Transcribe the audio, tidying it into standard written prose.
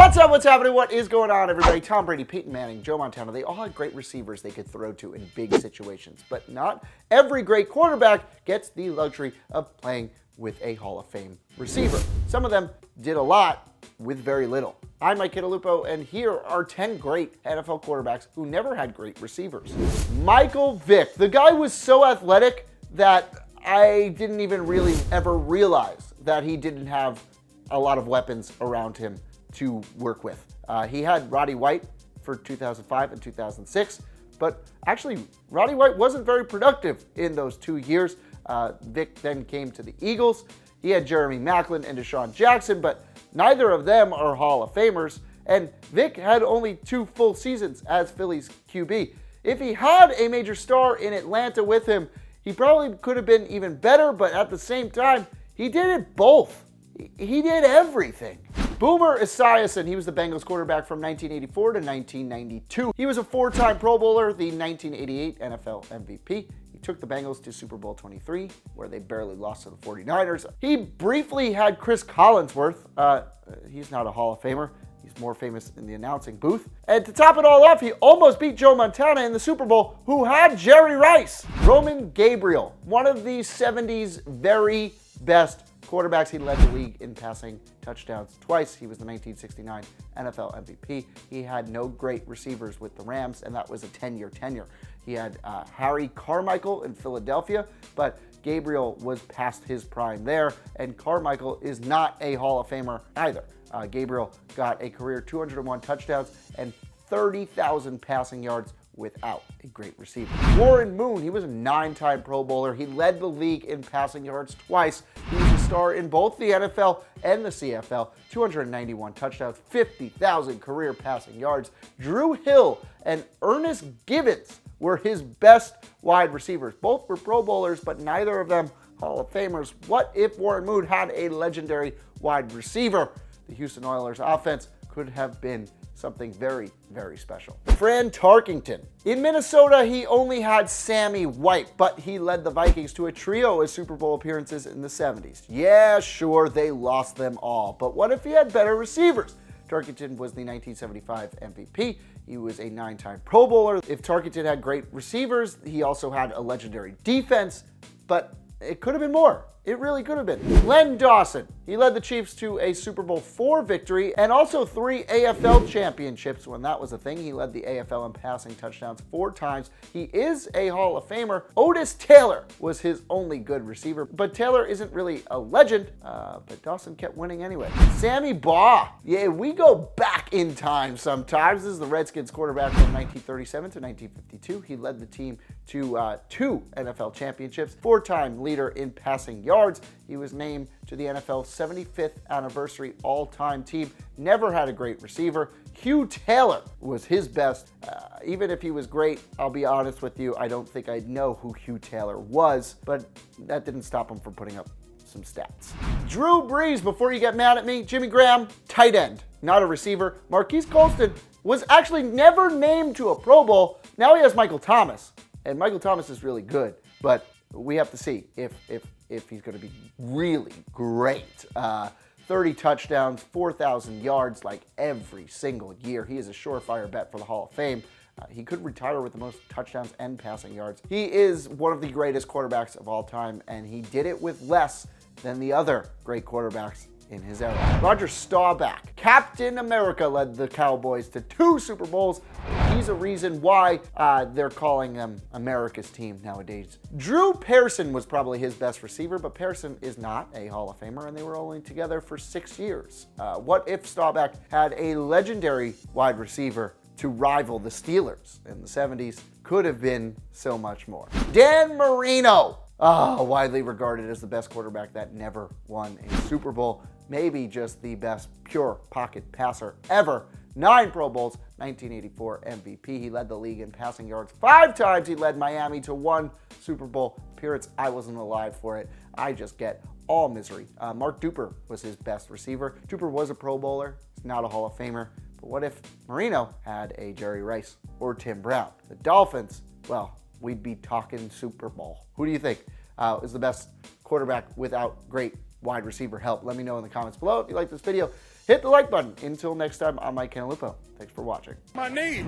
What's up? What's happening? What is going on, everybody? Tom Brady, Peyton Manning, Joe Montana, they all had great receivers they could throw to in big situations, but not every great quarterback gets the luxury of playing with a Hall of Fame receiver. Some of them did a lot with very little. I'm Mike Cantalupo, and here are 10 great NFL quarterbacks who never had great receivers. Michael Vick. The guy was so athletic that I didn't even really ever realize that he didn't have a lot of weapons around him to work with. He had Roddy White for 2005 and 2006, but actually Roddy White wasn't very productive in those 2 years. Vick then came to the Eagles. He had Jeremy Maclin and Deshaun Jackson, but neither of them are Hall of Famers, and Vick had only 2 full seasons as Philly's QB. If he had a major star in Atlanta with him, he probably could have been even better, but at the same time, he did it both. He did everything. Boomer Esiason, he was the Bengals quarterback from 1984 to 1992. He was a 4-time Pro Bowler, the 1988 NFL MVP. He took the Bengals to Super Bowl 23, where they barely lost to the 49ers. He briefly had Chris Collinsworth. He's not a Hall of Famer. He's more famous in the announcing booth. And to top it all off, he almost beat Joe Montana in the Super Bowl, who had Jerry Rice. Roman Gabriel, one of the 70s very best quarterbacks. He led the league in passing touchdowns twice. He was the 1969 NFL MVP. He had no great receivers with the Rams, and that was a 10-year tenure. He had Harry Carmichael in Philadelphia, but Gabriel was past his prime there, and Carmichael is not a Hall of Famer either. Gabriel got a career 201 touchdowns and 30,000 passing yards without a great receiver. Warren Moon, he was a 9-time Pro Bowler. He led the league in passing yards twice. He was a star in both the NFL and the CFL. 291 touchdowns, 50,000 career passing yards. Drew Hill and Ernest Gibbons were his best wide receivers. Both were Pro Bowlers, but neither of them Hall of Famers. What if Warren Moon had a legendary wide receiver? The Houston Oilers offense could have been something very, very special. Fran Tarkenton. In Minnesota, he only had Sammy White, but he led the Vikings to a trio of Super Bowl appearances in the 70s. Yeah, sure, they lost them all, but what if he had better receivers? Tarkenton was the 1975 MVP. He was a 9-time Pro Bowler. If Tarkenton had great receivers, he also had a legendary defense, but it could have been more. It really could have been. Len Dawson. He led the Chiefs to a Super Bowl IV victory and also 3 AFL championships when that was a thing. He led the AFL in passing touchdowns 4 times. He is a Hall of Famer. Otis Taylor was his only good receiver, but Taylor isn't really a legend, but Dawson kept winning anyway. Sammy Baugh. Yeah, we go back in time sometimes. This is the Redskins quarterback from 1937 to 1952. He led the team to 2 NFL championships, 4-time leader in passing yards. He was named to the NFL's 75th anniversary all-time team. Never had a great receiver. Hugh Taylor was his best. Even if he was great, I'll be honest with you, I don't think I'd know who Hugh Taylor was, but that didn't stop him from putting up some stats. Drew Brees, before you get mad at me, Jimmy Graham, tight end, not a receiver. Marquise Colston was actually never named to a Pro Bowl. Now he has Michael Thomas, and Michael Thomas is really good, but we have to see if he's going to be really great. 30 touchdowns, 4,000 yards like every single year. He is a surefire bet for the Hall of Fame. He could retire with the most touchdowns and passing yards. He is one of the greatest quarterbacks of all time, and he did it with less than the other great quarterbacks in his era. Roger Staubach, Captain America, led the Cowboys to 2 Super Bowls. He's a reason why they're calling them America's team nowadays. Drew Pearson was probably his best receiver, but Pearson is not a Hall of Famer, and they were only together for 6 years. What if Staubach had a legendary wide receiver to rival the Steelers in the 70s? Could have been so much more. Dan Marino. Widely regarded as the best quarterback that never won a Super Bowl. Maybe just the best pure pocket passer ever. 9 Pro Bowls, 1984 MVP. He led the league in passing yards 5 times. He led Miami to 1 Super Bowl appearance. I wasn't alive for it. I just get all misery. Mark Duper was his best receiver. Duper was a Pro Bowler. He's not a Hall of Famer. But what if Marino had a Jerry Rice or Tim Brown? The Dolphins, well, we'd be talking Super Bowl. Who do you think is the best quarterback without great wide receiver help? Let me know in the comments below. If you like this video, hit the like button. Until next time, I'm Mike Cantalupo. Thanks for watching. My knee.